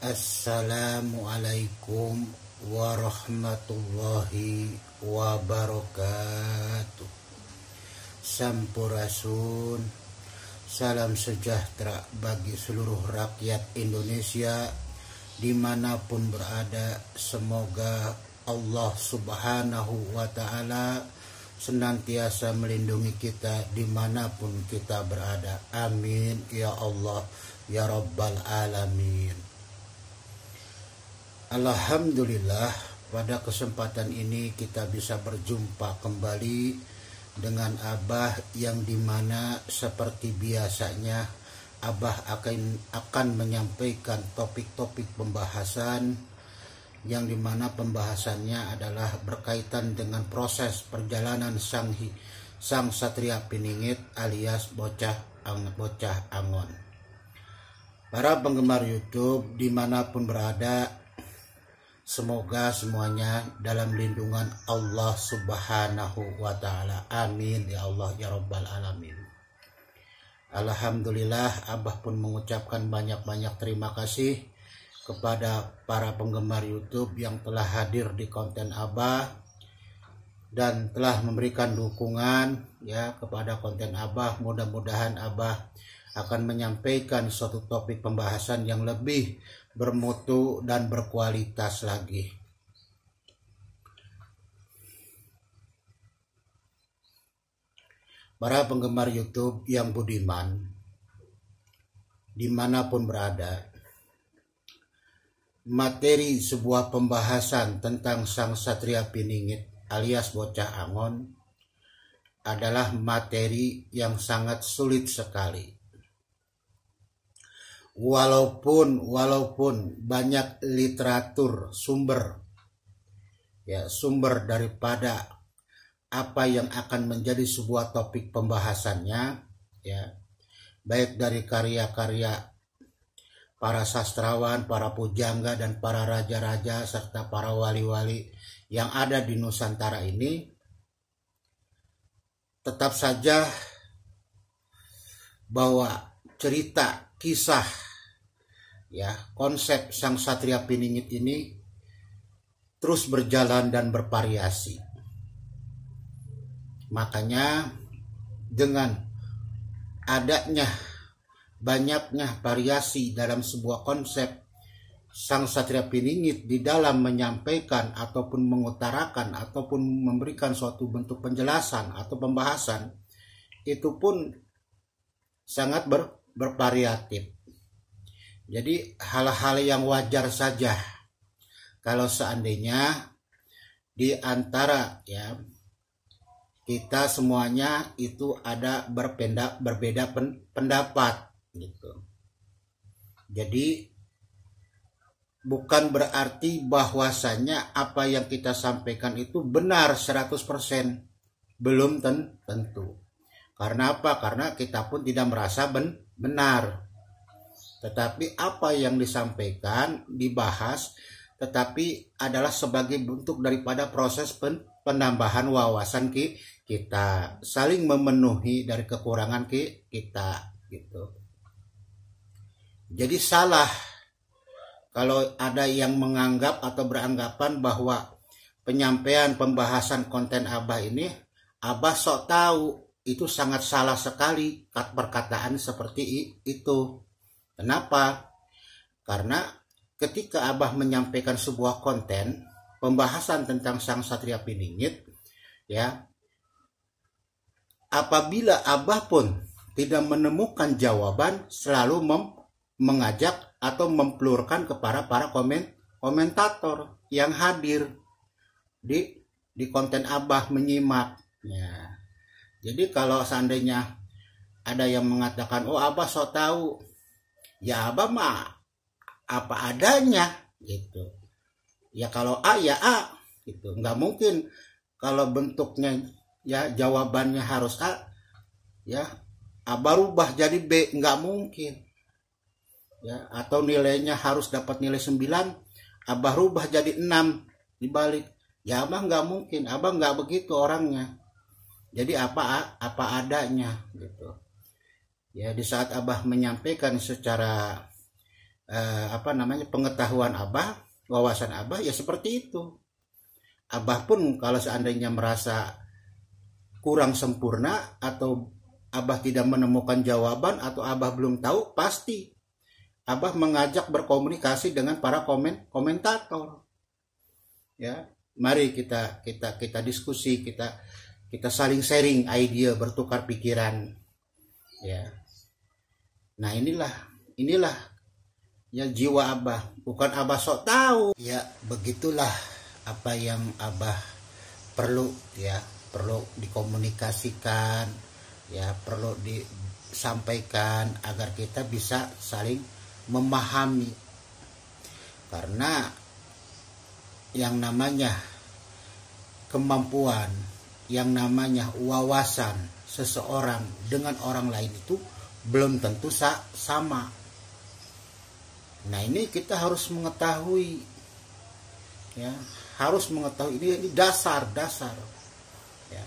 Assalamualaikum warahmatullahi wabarakatuh. Sampurasun. Salam sejahtera bagi seluruh rakyat Indonesia dimanapun berada. Semoga Allah subhanahu wa ta'ala senantiasa melindungi kita dimanapun kita berada. Amin ya Allah ya Rabbal Alamin. Alhamdulillah, pada kesempatan ini kita bisa berjumpa kembali dengan Abah yang dimana seperti biasanya Abah akan menyampaikan topik-topik pembahasan yang dimana pembahasannya adalah berkaitan dengan proses perjalanan sang Satria Piningit alias Bocah Angon. Para penggemar YouTube dimanapun berada, semoga semuanya dalam lindungan Allah subhanahu wa ta'ala. Amin ya Allah ya Rabbal Alamin. Alhamdulillah, Abah pun mengucapkan banyak-banyak terima kasih kepada para penggemar YouTube yang telah hadir di konten Abah dan telah memberikan dukungan ya kepada konten Abah. Mudah-mudahan Abah akan menyampaikan suatu topik pembahasan yang lebih bermutu dan berkualitas lagi. Para penggemar YouTube yang budiman dimanapun berada, materi sebuah pembahasan tentang Sang Satria Piningit alias Bocah Angon adalah materi yang sangat sulit sekali. Walaupun banyak literatur sumber daripada apa yang akan menjadi sebuah topik pembahasannya ya, baik dari karya-karya para sastrawan, para pujangga dan para raja-raja serta para wali-wali yang ada di Nusantara ini, tetap saja bahwa cerita kisah ya konsep Sang Satria Piningit ini terus berjalan dan bervariasi. Makanya dengan adanya banyaknya variasi dalam sebuah konsep Sang Satria Piningit di dalam menyampaikan ataupun mengutarakan ataupun memberikan suatu bentuk penjelasan atau pembahasan, itu pun sangat bervariatif. Jadi hal-hal yang wajar saja kalau seandainya di antara ya kita semuanya itu ada berbeda pendapat gitu. Jadi bukan berarti bahwasanya apa yang kita sampaikan itu benar 100%, belum tentu. Karena apa? Karena kita pun tidak merasa benar. Tetapi apa yang disampaikan, dibahas, tetapi adalah sebagai bentuk daripada proses penambahan wawasan kita, saling memenuhi dari kekurangan kita gitu. Jadi salah kalau ada yang menganggap atau beranggapan bahwa penyampaian pembahasan konten Abah ini Abah sok tahu. Itu sangat salah sekali perkataan seperti itu. Kenapa? Karena ketika Abah menyampaikan sebuah konten pembahasan tentang Sang Satria Piningit ya, apabila Abah pun tidak menemukan jawaban, selalu mengajak atau memplurkan kepada para komentator yang hadir di konten Abah menyimak ya. Jadi kalau seandainya ada yang mengatakan, oh Abah sok tahu, ya Abah mah apa adanya gitu. Ya kalau A ya A gitu. Nggak mungkin kalau bentuknya ya jawabannya harus A, ya Abah rubah jadi B, nggak mungkin. Ya, atau nilainya harus dapat nilai 9, Abah rubah jadi 6 dibalik. Ya Abah nggak mungkin, Abah nggak begitu orangnya. Jadi apa adanya gitu. Ya di saat Abah menyampaikan secara pengetahuan Abah, wawasan Abah ya seperti itu. Abah pun kalau seandainya merasa kurang sempurna atau Abah tidak menemukan jawaban atau Abah belum tahu, pasti Abah mengajak berkomunikasi dengan para komentator. Ya, mari kita diskusi, kita saling sharing ide, bertukar pikiran. Ya. Nah, inilah ya jiwa Abah, bukan Abah sok tahu. Ya, begitulah apa yang Abah perlu dikomunikasikan, ya, perlu disampaikan agar kita bisa saling memahami. Karena yang namanya kemampuan, yang namanya wawasan seseorang dengan orang lain itu belum tentu sama. Nah, ini kita harus mengetahui, ya, ini dasar ya.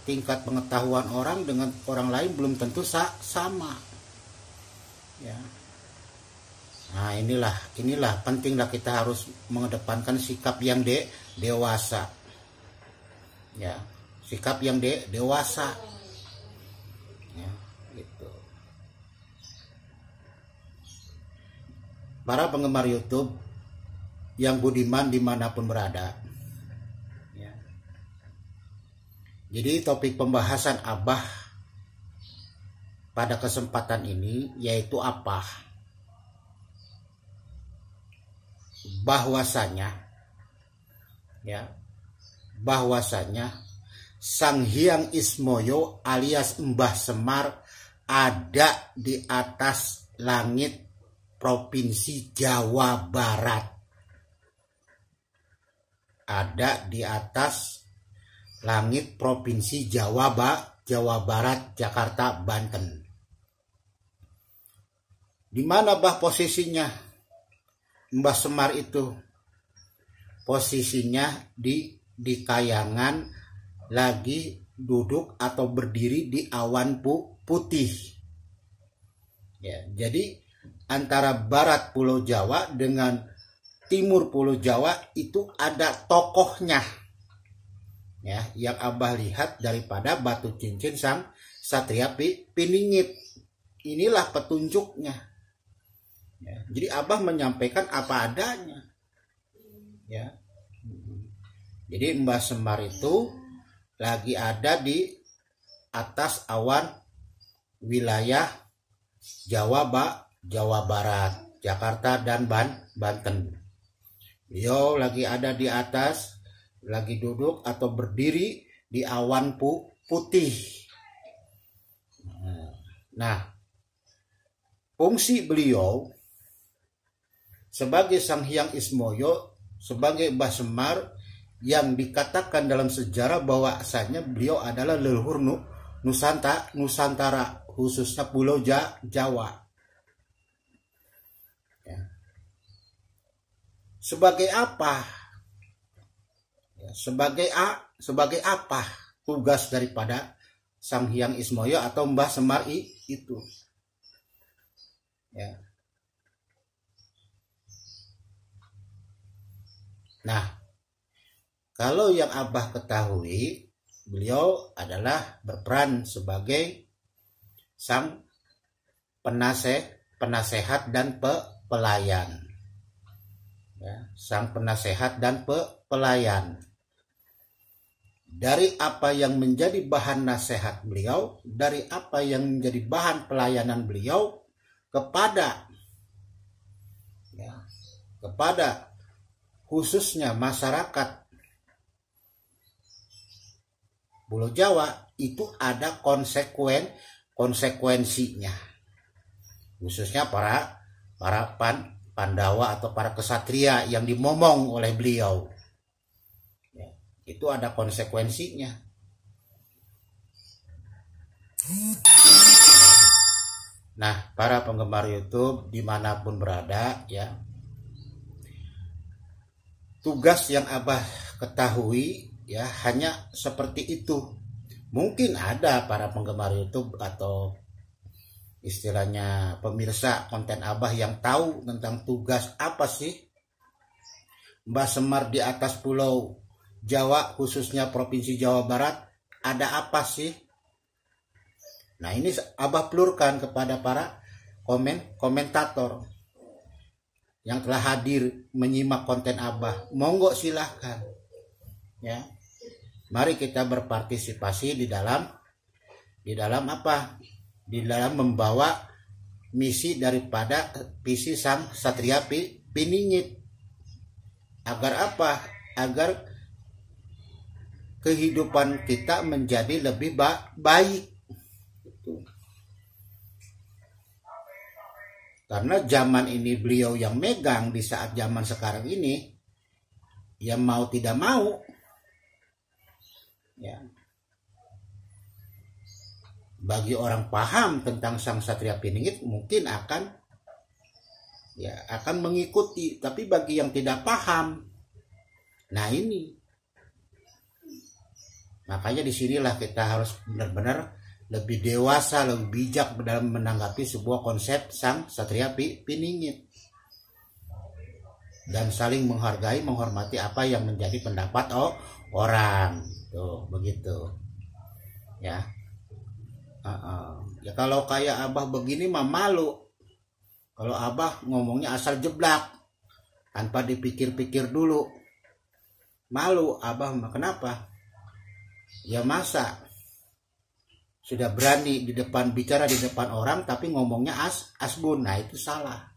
Tingkat pengetahuan orang dengan orang lain belum tentu sama, ya. Nah, inilah pentinglah kita harus mengedepankan sikap yang dewasa, ya, sikap yang dewasa, ya, gitu. Para penggemar YouTube yang budiman dimanapun berada, ya. Jadi topik pembahasan Abah pada kesempatan ini yaitu apa? Bahwasanya Sang Hyang Ismoyo alias Mbah Semar ada di atas langit Provinsi Jawa Barat. Ada di atas langit Provinsi Jawa Barat, Jakarta, Banten. Di mana Bah posisinya? Mbah Semar itu posisinya di kayangan, lagi duduk atau berdiri di awan putih. Ya, jadi antara barat Pulau Jawa dengan timur Pulau Jawa itu ada tokohnya, ya, yang Abah lihat daripada batu cincin Sang Satria Piningit. Inilah petunjuknya. Ya, jadi Abah menyampaikan apa adanya, ya. Jadi Mbah Semar itu lagi ada di atas awan wilayah Jawa Barat, Jakarta dan Banten. Beliau lagi ada di atas, lagi duduk atau berdiri di awan putih. Nah, fungsi beliau sebagai Sang Hyang Ismoyo, sebagai Mbah Semar, yang dikatakan dalam sejarah bahwasanya beliau adalah leluhur Nusantara, khususnya Pulau Jawa. Ya. Sebagai apa? Ya, sebagai apa tugas daripada Sang Hyang Ismoyo atau Mbah Semar itu? Ya. Nah, kalau yang Abah ketahui, beliau adalah berperan sebagai sang penasehat dan pelayan. Ya, sang penasehat dan pelayan. Dari apa yang menjadi bahan nasihat beliau, dari apa yang menjadi bahan pelayanan beliau kepada khususnya masyarakat Pulau Jawa, itu ada konsekuensinya, khususnya para Pandawa atau para kesatria yang dimomong oleh beliau, ya, itu ada konsekuensinya. Nah, para penggemar YouTube dimanapun berada, ya, tugas yang Abah ketahui, ya, hanya seperti itu. Mungkin ada para penggemar YouTube atau istilahnya pemirsa konten Abah yang tahu tentang tugas apa sih Mbah Semar di atas Pulau Jawa, khususnya Provinsi Jawa Barat, ada apa sih? Nah, ini Abah plurkan kepada para komentator yang telah hadir menyimak konten Abah. Monggo silahkan. Ya. Mari kita berpartisipasi di dalam apa? Di dalam membawa misi daripada visi Sang Satria Piningit. Agar apa? Agar kehidupan kita menjadi lebih baik. Karena zaman ini beliau yang megang di saat zaman sekarang ini, ya mau tidak mau, ya, bagi orang paham tentang Sang Satria Piningit mungkin akan mengikuti, tapi bagi yang tidak paham, nah ini, makanya disinilah kita harus benar-benar lebih dewasa, lebih bijak dalam menanggapi sebuah konsep Sang Satria Piningit, dan saling menghargai, menghormati apa yang menjadi pendapat orang. Tuh, begitu. Ya. Ya kalau kayak Abah begini mah malu. Kalau Abah ngomongnya asal jeblak tanpa dipikir-pikir dulu. Malu Abah mah. Kenapa? Ya masa sudah berani bicara di depan orang tapi ngomongnya asbun. Nah, itu salah.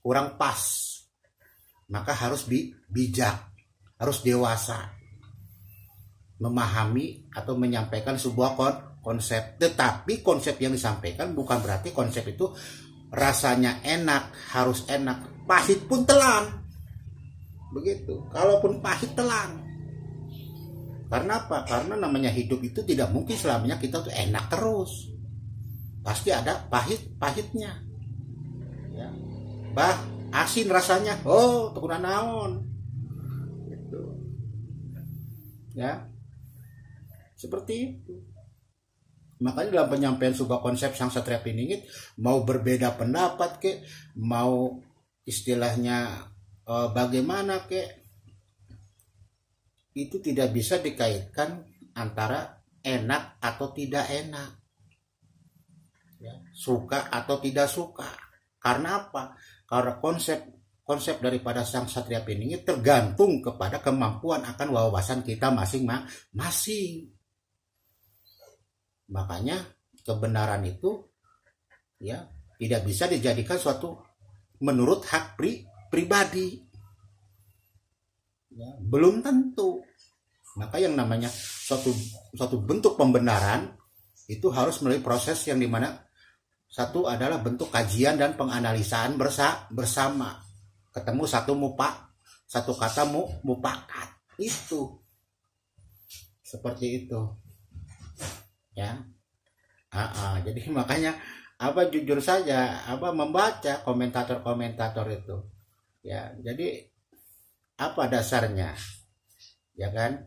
Kurang pas. Maka harus bijak, harus dewasa memahami atau menyampaikan sebuah konsep. Tetapi konsep yang disampaikan bukan berarti konsep itu rasanya enak, harus enak. Pahit pun telan. Begitu. Kalaupun pahit telan. Karena apa? Karena namanya hidup itu tidak mungkin selamanya kita tuh enak terus. Pasti ada pahitnya. Ya. Bah, asin rasanya. Oh, tukuran naon. Gitu. Ya. Seperti itu. Makanya dalam penyampaian sebuah konsep Sang Satria Piningit, mau berbeda pendapat mau istilahnya bagaimana itu tidak bisa dikaitkan antara enak atau tidak enak, ya, suka atau tidak suka. Karena apa? Karena konsep daripada Sang Satria Piningit tergantung kepada kemampuan akan wawasan kita masing-masing. Makanya kebenaran itu ya tidak bisa dijadikan suatu menurut hak pribadi. Ya, belum tentu. Maka yang namanya suatu bentuk pembenaran itu harus melalui proses yang dimana satu adalah bentuk kajian dan penganalisaan bersama. Ketemu satu kata mupakat. Itu seperti itu. Ya. Jadi makanya jujur saja membaca komentator itu. Ya, jadi apa dasarnya, ya kan?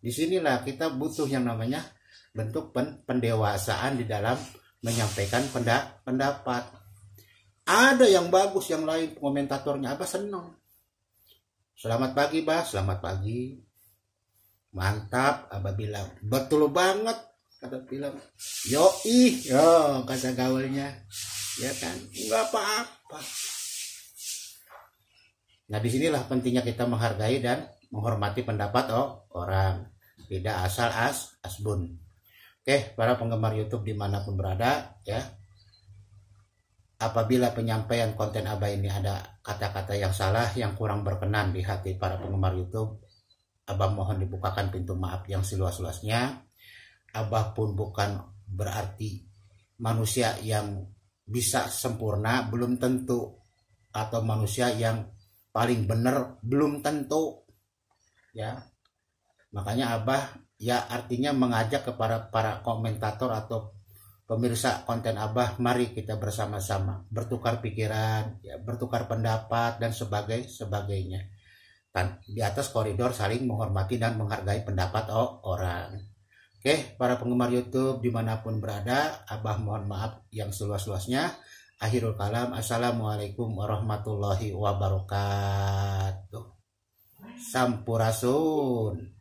Disinilah kita butuh yang namanya bentuk pendewasaan di dalam menyampaikan pendapat. Ada yang bagus, yang lain komentatornya senang. Selamat pagi, Bah. Selamat pagi. Mantap, Abah bilang. Betul banget, kata bilang. Yoi, kata gaulnya. Ya kan? Enggak apa-apa. Nah, disinilah pentingnya kita menghargai dan menghormati pendapat orang, tidak asal asbun. Oke, para penggemar YouTube dimanapun berada, ya, apabila penyampaian konten Abah ini ada kata-kata yang salah, yang kurang berkenan di hati para penggemar YouTube, Abah mohon dibukakan pintu maaf yang seluas-luasnya. Abah pun bukan berarti manusia yang bisa sempurna, belum tentu, atau manusia yang paling benar, belum tentu, ya. Makanya Abah artinya mengajak kepada para komentator atau pemirsa konten Abah, mari kita bersama-sama bertukar pikiran, ya, bertukar pendapat dan sebagainya. Di atas koridor saling menghormati dan menghargai pendapat orang. Oke, para penggemar YouTube dimanapun berada, Abah mohon maaf yang seluas-luasnya. Akhirul kalam, assalamualaikum warahmatullahi wabarakatuh. Sampurasun.